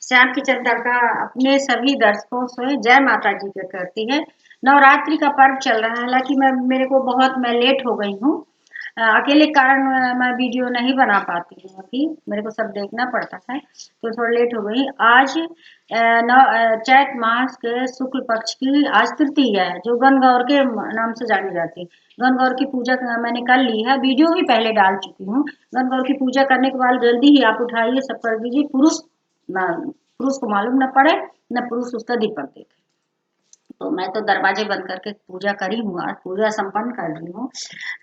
Shyam kitchen तड़का अपने सभी दर्शकों से जय माता जी के करती है। नवरात्रि का पर्व चल रहा है, हालांकि मैं लेट हो गई हूँ। अकेले कारण मैं वीडियो नहीं बना पाती हूँ अभी, मेरे को सब देखना पड़ता है तो थोड़ा लेट हो गई। आज चैत मास के शुक्ल पक्ष की आज तृतीया है, जो गणगौर के नाम से जानी जाती है। गणगौर की पूजा मैंने कर ली है, वीडियो भी पहले डाल चुकी हूँ। गणगौर की पूजा करने के बाद जल्दी ही आप उठाइए, सब कर दीजिए। पुरुष को मालूम न पड़े, न पुरुष उसका दीपक देखे। तो मैं तो दरवाजे बंद करके पूजा करी हूँ, आज पूजा संपन्न कर रही हूँ।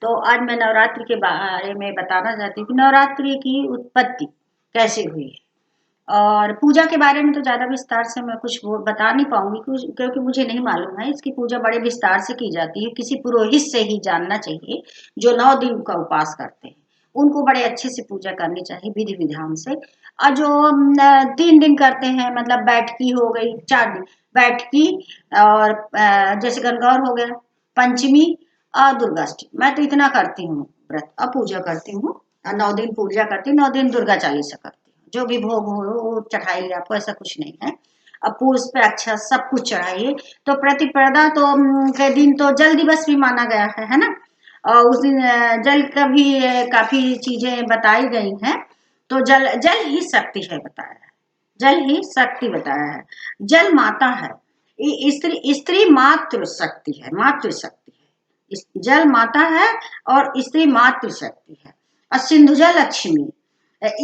तो आज मैं नवरात्रि के बारे में बताना चाहती हूँ कि नवरात्रि की उत्पत्ति कैसे हुई है। और पूजा के बारे में तो ज्यादा विस्तार से मैं कुछ वो बता नहीं पाऊंगी, क्योंकि मुझे नहीं मालूम है। इसकी पूजा बड़े विस्तार से की जाती है, किसी पुरोहित से ही जानना चाहिए जो 9 दिन का उपास करते हैं। उनको बड़े अच्छे से पूजा करनी चाहिए विधि विधान से। और जो 3 दिन करते हैं, मतलब बैठकी हो गई, 4 दिन बैठकी, और जैसे गणगौर हो गया, पंचमी और दुर्गाष्टमी। मैं तो इतना करती हूँ व्रत और पूजा करती हूँ। 9 दिन पूजा करती हूँ, 9 दिन दुर्गा चालीसा करती हूँ। जो भी भोग हो वो चढ़ाइए आपको, ऐसा कुछ नहीं है। अब पुष्प अच्छा सब कुछ चढ़ाइए। तो प्रतिपदा तो के दिन तो जल दिवस भी माना गया है ना। और उस दिन जल का भी काफी चीजें बताई गई हैं। तो जल जल ही शक्ति है बताया है, जल ही शक्ति बताया है। जल माता है, स्त्री स्त्री मातृ शक्ति है, मातृ शक्ति है। जल माता है और स्त्री मातृ शक्ति है। और सिंधुजा लक्ष्मी,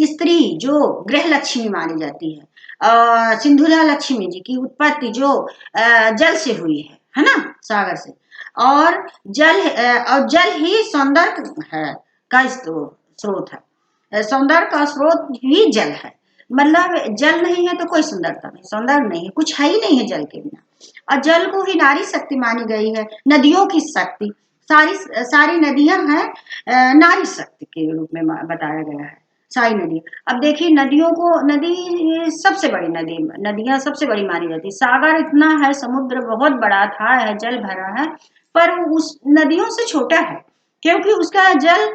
स्त्री जो गृह लक्ष्मी मानी जाती है। सिंधुजा लक्ष्मी जी की उत्पत्ति जो जल से हुई है ना, सागर से। और जल ही सौंदर्य है का स्रोत है। सौंदर्य का स्रोत ही जल है। मतलब जल नहीं है तो कोई सुंदरता नहीं, सौंदर्य नहीं है, कुछ है ही नहीं है जल के बिना। और जल को ही नारी शक्ति मानी गई है, नदियों की शक्ति। सारी सारी नदियां हैं नारी शक्ति के रूप में बताया गया है, सारी नदी। अब देखिए नदियों को, नदी सबसे बड़ी नदियां सबसे बड़ी मानी जाती है। सागर इतना है, समुद्र बहुत बड़ा था, है जल भरा है, पर उस नदियों से छोटा है, क्योंकि उसका जल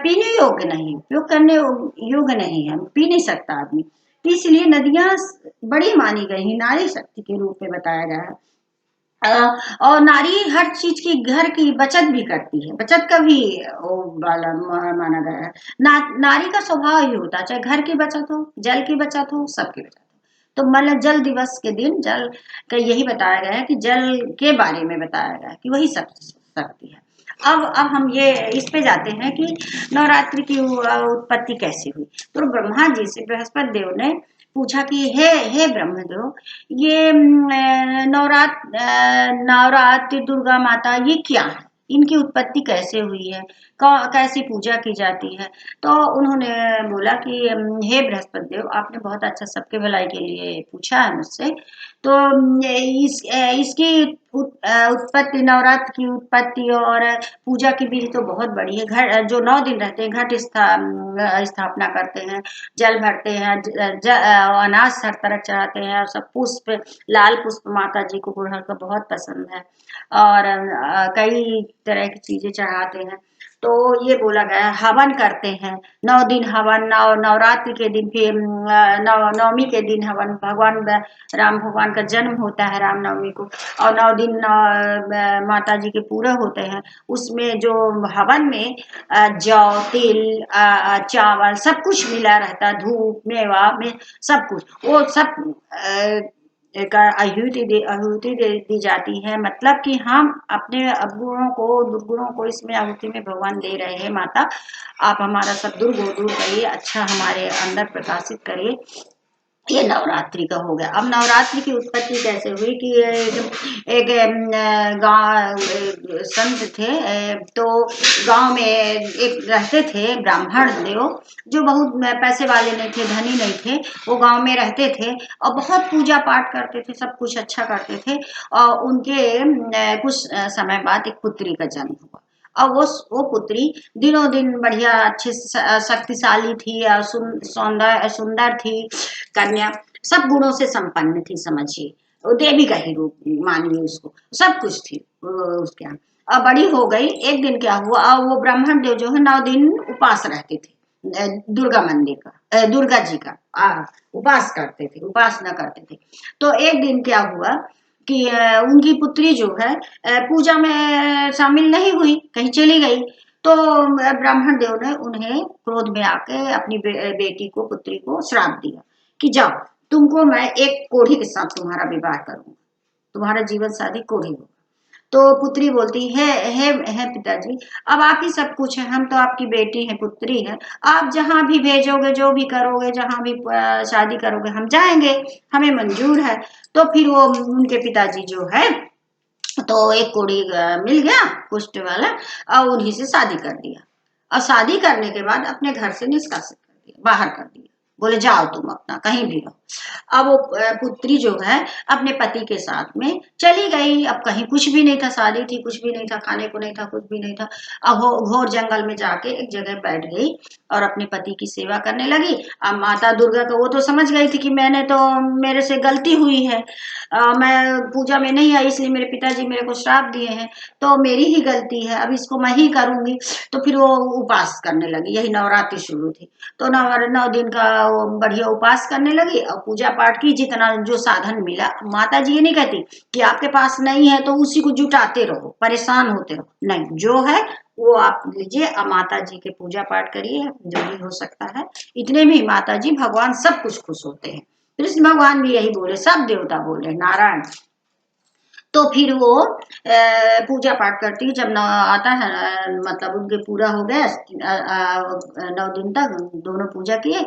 पीने योग्य नहीं, उपयोग करने योग्य नहीं है, पी नहीं सकता आदमी। इसलिए नदियां बड़ी मानी गई हैं, नारी शक्ति के रूप में बताया गया है। और नारी हर चीज की, घर की बचत भी करती है, बचत का भी वो वाला माना गया है। नारी का स्वभाव ही होता है, चाहे घर की बचत हो, जल की बचत हो, सबकी बचत हो। तो मतलब जल दिवस के दिन जल का यही बताया गया है कि जल के बारे में बताया गया है कि वही सब शक्ति है। अब हम ये इस पे जाते हैं कि नवरात्रि की उत्पत्ति कैसे हुई। तो ब्रह्मा जी से बृहस्पति देव ने पूछा कि हे ब्रह्मदेव, ये नवरात्रि दुर्गा माता ये क्या है, इनकी उत्पत्ति कैसे हुई है, कैसी पूजा की जाती है। तो उन्होंने बोला कि हे बृहस्पति देव, आपने बहुत अच्छा सबके भलाई के लिए पूछा है मुझसे। तो इसकी उत्पत्ति, नवरात्र की उत्पत्ति और पूजा की विधि तो बहुत बड़ी है। घर जो 9 दिन रहते हैं, घट स्थापना करते हैं, जल भरते हैं, अनाज हर तरह चढ़ाते हैं, और सब पुष्प, लाल पुष्प माता जी को गुड़हल का बहुत पसंद है, और कई तरह की चीजें चढ़ाते हैं। तो ये बोला गया, हवन करते हैं 9 दिन हवन। नवरात्रि के दिन फिर नवमी के दिन हवन, भगवान राम भगवान का जन्म होता है रामनवमी को, और 9 दिन माता जी के पूरे होते हैं। उसमें जो हवन में जौ, तिल, चावल सब कुछ मिला रहता है, धूप, मेवा में सब कुछ, वो सब आहुति दे दी जाती है। मतलब कि हम अपने अवगुणों को, दुर्गुणों को इसमें आहुति में भगवान दे रहे हैं। माता आप हमारा सब दुर्गुण दूर करिए, अच्छा हमारे अंदर प्रकाशित करिए। ये नवरात्रि का हो गया। अब नवरात्रि की उत्पत्ति कैसे हुई कि एक गांव संत थे, तो गांव में एक रहते थे ब्राह्मण देव, जो बहुत पैसे वाले नहीं थे, धनी नहीं थे। वो गांव में रहते थे और बहुत पूजा पाठ करते थे, सब कुछ अच्छा करते थे। और उनके कुछ समय बाद एक पुत्री का जन्म हुआ। और वो पुत्री दिनों दिन बढ़िया अच्छी शक्तिशाली थी, और सुंदर थी कन्या, सब गुणों से संपन्न थी, समझिए वो देवी का ही रूप मानिए उसको, सब कुछ थी उसके यहाँ। अब बड़ी हो गई, एक दिन क्या हुआ, वो ब्राह्मण देव जो है 9 दिन उपास रहते थे दुर्गा मंदिर का, दुर्गा जी का उपास करते थे, उपासना करते थे। तो एक दिन क्या हुआ कि उनकी पुत्री जो है पूजा में शामिल नहीं हुई, कहीं चली गई। तो ब्राह्मण देव ने उन्हें क्रोध में आके अपनी बेटी को, पुत्री को श्राप दिया कि जाओ, तुमको मैं एक कोढ़ी के साथ तुम्हारा विवाह करूंगा, तुम्हारा जीवन साथी कोढ़ी होगा। तो पुत्री बोलती है पिताजी, अब आप ही सब कुछ है, हम तो आपकी बेटी है, पुत्री है, आप जहां भी भेजोगे, जो भी करोगे, जहां भी शादी करोगे, हम जाएंगे, हमें मंजूर है। तो फिर वो उनके पिताजी जो है, तो एक कोड़ी मिल गया कुष्ठ वाला, और उन्हीं से शादी कर दिया। और शादी करने के बाद अपने घर से निष्कासित कर दिया, बाहर कर दिया, बोले जाओ तुम अपना कहीं भी रहो। अब वो पुत्री जो है अपने पति के साथ में चली गई। अब कहीं कुछ भी नहीं था, शादी थी, कुछ भी नहीं था, खाने को नहीं था, कुछ भी नहीं था। अब वो घोर जंगल में जाके एक जगह बैठ गई और अपने पति की सेवा करने लगी। अब माता दुर्गा को वो तो समझ गई थी कि मैंने तो, मेरे से गलती हुई है, मैं पूजा में नहीं आई, इसलिए मेरे पिताजी मेरे को श्राप दिए हैं, तो मेरी ही गलती है, अब इसको मैं ही करूंगी। तो फिर वो उपास करने लगी, यही नवरात्रि शुरू थी। तो 9 दिन का वो बढ़िया उपास करने लगी और पूजा पाठ की, जितना जो साधन मिला। माता जी ये नहीं कहती कि आपके पास नहीं है तो उसी को जुटाते रहो, परेशान होते रहो, नहीं, जो है वो आप लीजिए, अब माता जी के पूजा पाठ करिए, जो भी हो सकता है। इतने में ही माता जी, भगवान सब कुछ खुश होते हैं। कृष्ण भगवान भी यही बोले, सब देवता बोले, नारायण। तो फिर वो पूजा पाठ करती है, जब आता है, मतलब उनके पूरा हो गया 9 दिन तक दोनों पूजा किए।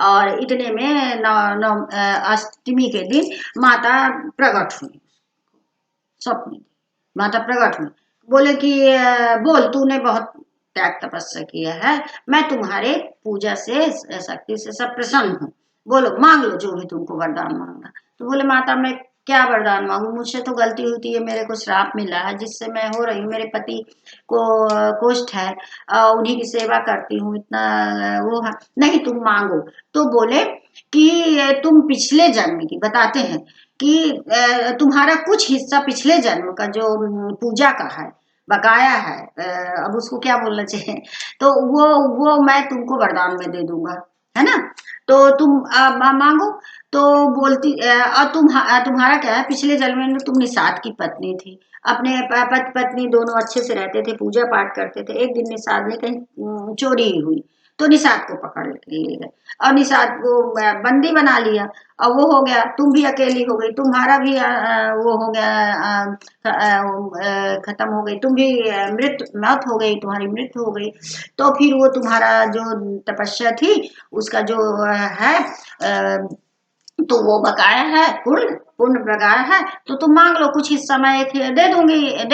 और इतने में अष्टमी के दिन माता प्रकट हुई स्वप्न में। माता प्रकट हुई, बोले कि बोल, तूने बहुत त्याग तपस्या किया है, मैं तुम्हारे पूजा से, शक्ति से सब प्रसन्न हूँ, बोलो मांग लो जो भी तुमको वरदान मांगना। तो बोले माता मैं क्या वरदान मांगू, मुझसे तो गलती होती है, मेरे को श्राप मिला है जिससे मैं हो रही हूँ, मेरे पति को कुष्ठ है, उन्हीं की सेवा करती हूँ, इतना वो है, नहीं तुम मांगो। तो बोले कि तुम पिछले जन्म की बताते हैं कि तुम्हारा कुछ हिस्सा पिछले जन्म का जो पूजा का है, बकाया है, अब उसको क्या बोलना चाहिए, तो वो मैं तुमको वरदान में दे दूंगा, है ना। तो तुम मांगो। तो बोलती और तुम्हारा क्या है, पिछले जन्म में तुम निषाद की पत्नी थी, अपने पति पत्नी दोनों अच्छे से रहते थे, पूजा पाठ करते थे। एक दिन निषाद ने कहीं चोरी हुई, तो निषाद को पकड़ ले गए और निषाद को बंदी बना लिया। और वो हो गया, तुम भी अकेली हो गई, तुम्हारा भी वो हो गया, खत्म हो गई, तुम भी मौत हो गई, तुम्हारी मृत्यु हो गई। तो फिर वो तुम्हारा जो तपस्या थी उसका जो है तो वो बकाया है, पूर्ण बकाया है, तो तुम मांग लो, कुछ हिस्सा मैं एक दे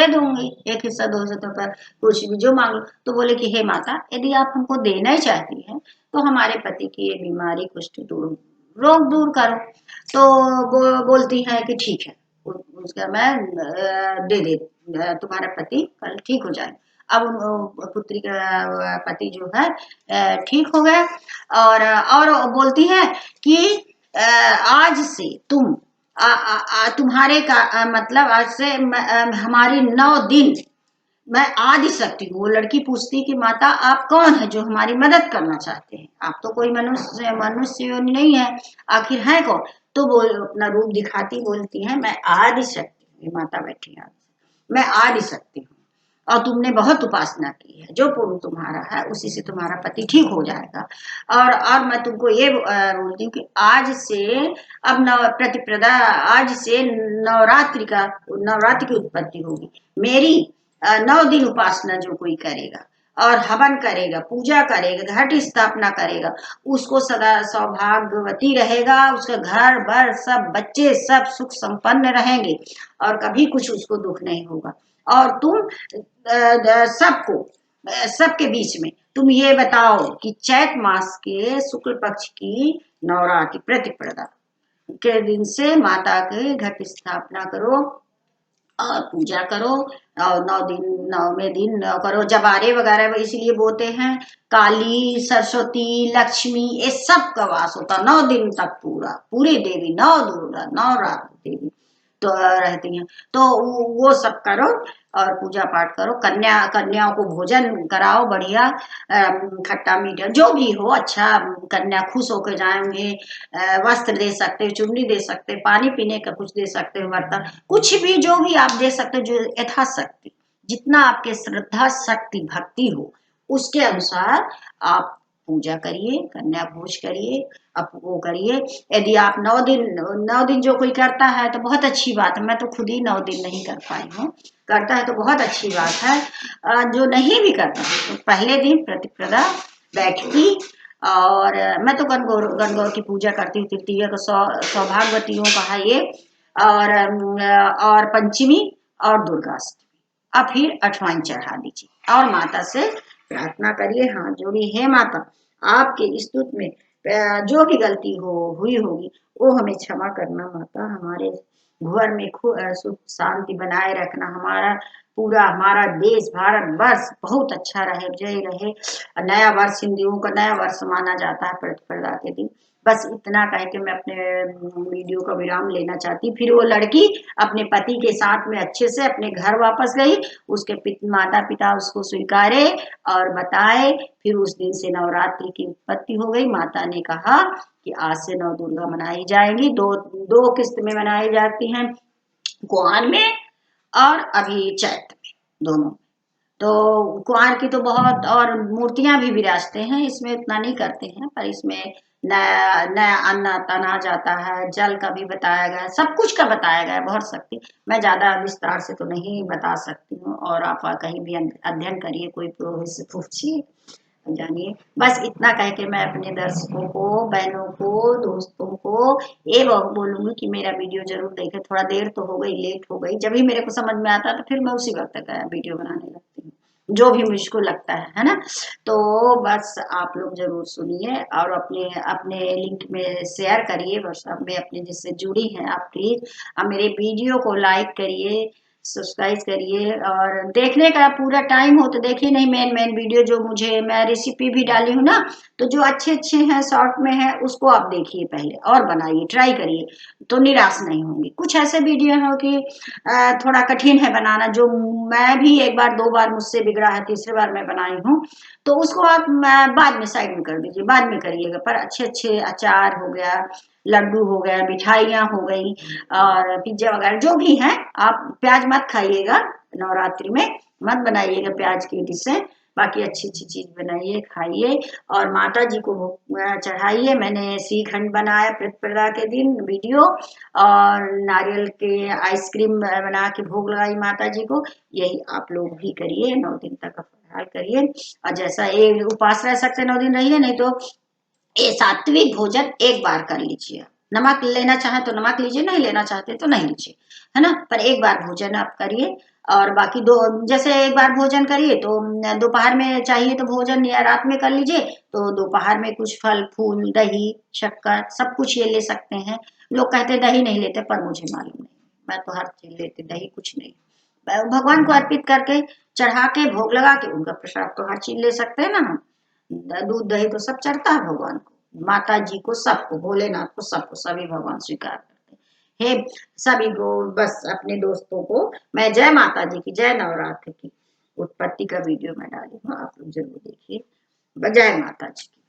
दूंगी, एक हिस्सा 2 हिस्सा, तो पर कुछ भी जो मांग लो। तो बोले कि हे माता, यदि आप हमको देना ही चाहती हैं तो हमारे पति की ये बीमारी कुष्ठ दूर करो। तो बोलती है कि ठीक है, उसका मैं दे तुम्हारा पति कल ठीक हो जाए। अब पुत्री का पति जो है ठीक हो गया। और बोलती है कि आज से तुम तुम्हारे का मतलब आज से हमारी 9 दिन मैं आदि शक्ति हूँ। वो लड़की पूछती कि माता आप कौन है जो हमारी मदद करना चाहते हैं, आप तो कोई मनुष्य नहीं है, आखिर है कौन। तो वो अपना रूप दिखाती, बोलती है मैं आदि शक्ति हूँ, माता बैठी है, मैं आदि शक्ति हूँ, और तुमने बहुत उपासना की है, जो पुण्य तुम्हारा है उसी से तुम्हारा पति ठीक हो जाएगा। और मैं तुमको ये बोलती हूँ कि आज से अब प्रतिप्रदा, आज से नवरात्रि की उत्पत्ति होगी मेरी। 9 दिन उपासना जो कोई करेगा और हवन करेगा, पूजा करेगा, घट स्थापना करेगा, उसको सदा सौभाग्यवती रहेगा, उसका घर बर सब बच्चे सब सुख संपन्न रहेंगे और कभी कुछ उसको दुख नहीं होगा। और तुम सबको, सबके बीच में तुम ये बताओ कि चैत मास के शुक्ल पक्ष की नवरात्रि प्रतिपदा के दिन से माता के घट स्थापना करो और पूजा करो। और 9 दिन, 9वें दिन करो, जबारे वगैरह इसलिए बोते हैं, काली सरस्वती लक्ष्मी ये सब का वास होता 9 दिन तक, पूरी देवी, 9 दुर्गा, 9 रात देवी। तो रहती हैं। तो वो सब करो और पूजा पाठ करो, कन्याओं को भोजन कराओ बढ़िया, खट्टा मीठा जो भी हो अच्छा, कन्या खुश होकर जाएंगे। वस्त्र दे सकते हो, चुन्नी दे सकते हो, पानी पीने का कुछ दे सकते हो, बर्तन कुछ भी जो भी आप दे सकते हो, जो यथाशक्ति जितना आपके श्रद्धा शक्ति भक्ति हो उसके अनुसार आप पूजा करिए, कन्या भोज करिए, अब वो करिए। यदि आप 9 दिन जो कोई करता है तो बहुत अच्छी बात है। मैं तो खुद ही 9 दिन नहीं कर पाई हूँ, करता है तो बहुत अच्छी बात है। जो नहीं भी करता तो पहले दिन प्रतिपदा बैठकी, और मैं तो गणगौर की पूजा करती हूँ। तृतीया को सौभाग्यवतियों का है ये, और पंचमी और दुर्गाष्टमी। अब फिर अठवाइन चढ़ा दीजिए और माता से प्रार्थना करिए, हाथ जोड़ी, हे माता आपके स्तुत में जो भी गलती हुई होगी वो हमें क्षमा करना माता। हमारे घर में सुख शांति बनाए रखना, हमारा देश भारत वर्ष बहुत अच्छा रहे, जय रहे। नया वर्ष हिंदुओं का नया वर्ष माना जाता है प्रतिपदा के दिन। बस इतना कह के मैं अपने वीडियो का विराम लेना चाहती। फिर वो लड़की अपने पति के साथ में अच्छे से अपने घर वापस गई, उसके माता पिता उसको स्वीकारे और बताए। फिर उस दिन से नवरात्रि की उत्पत्ति हो गई। माता ने कहा कि आज से नौ दुर्गा मनाई जाएंगी, दो दो किस्त में मनाई जाती हैं, कुआर में और अभी चैत्र में, दोनों। तो कुआर की तो बहुत, और मूर्तियां भी विराजते हैं, इसमें उतना नहीं करते हैं, पर इसमें नया नया अन्न तना जाता है, जल का भी बताया गया है, सब कुछ का बताया गया है, बहुत शक्ति। मैं ज्यादा विस्तार से तो नहीं बता सकती हूँ, और आप कहीं भी अध्ययन करिए, कोई पुरोहित से पूछिए, जानिए। बस इतना कह के मैं अपने दर्शकों को, बहनों को, दोस्तों को ये बोलूंगी कि मेरा वीडियो जरूर देखें। थोड़ा देर तो हो गई, लेट हो गई, जब भी मेरे को समझ में आता तो फिर मैं उसी वक्त तक वीडियो बनाने लगती हूँ, जो भी मुझको लगता है ना। तो बस आप लोग जरूर सुनिए और अपने अपने लिंक में शेयर करिए, व्हाट्सएप में अपने जिससे जुड़ी हैं आप प्लीज मेरे वीडियो को लाइक करिए, सब्सक्राइब करिए। और देखने का पूरा टाइम हो तो देखिए, नहीं मेन मेन वीडियो जो मुझे, मैं रेसिपी भी डाली हूँ ना, तो जो अच्छे अच्छे हैं शॉर्ट में है उसको आप देखिए पहले और बनाइए, ट्राई करिए, तो निराश नहीं होंगी। कुछ ऐसे वीडियो है कि थोड़ा कठिन है बनाना, जो मैं भी एक बार दो बार मुझसे बिगड़ा है, तीसरी बार मैं बनाई हूँ, तो उसको आप बाद में साइड में कर दीजिए, बाद में करिएगा। पर अच्छे अच्छे अचार हो गया, लड्डू हो गया, मिठाइयाँ हो गई, और पिज्जा वगैरह जो भी है, आप प्याज मत खाइएगा, नवरात्रि में मत बनाइएगा प्याज की डिशें। बाकी अच्छी अच्छी चीज बनाइए, खाइए और माता जी को चढ़ाइए। मैंने श्रीखंड बनाया प्रतिपदा के दिन वीडियो, और नारियल के आइसक्रीम बना के भोग लगाई माता जी को। यही आप लोग भी करिए, 9 दिन तक फलाहार करिए, और जैसा एक उपास रह सकते 9 दिन रहिए, नहीं तो ये सात्विक भोजन एक बार कर लीजिए। नमक लेना चाहे तो नमक लीजिए, नहीं लेना चाहते तो नहीं लीजिए, है ना। पर एक बार भोजन आप करिए, और बाकी दो, जैसे एक बार भोजन करिए तो दोपहर में चाहिए तो भोजन या रात में कर लीजिए, तो दोपहर में कुछ फल फूल दही शक्कर सब कुछ ये ले सकते हैं। लोग कहते दही नहीं लेते, पर मुझे मालूम नहीं, मैं तो हर चीज लेती, दही कुछ नहीं। भगवान को अर्पित करके चढ़ा के भोग लगा के उनका प्रसाद तो हर चीज ले सकते हैं ना हम। दूध दही तो सब चढ़ता है भगवान को, माता जी को, सबको, भोलेनाथ को, सबको, सभी भगवान स्वीकार करते हैं। हे सभी को, बस अपने दोस्तों को मैं जय माता जी की, जय नवरात्र की उत्पत्ति का वीडियो मैं डाली हूँ, आप लोग जरूर देखिए। जय माता जी की।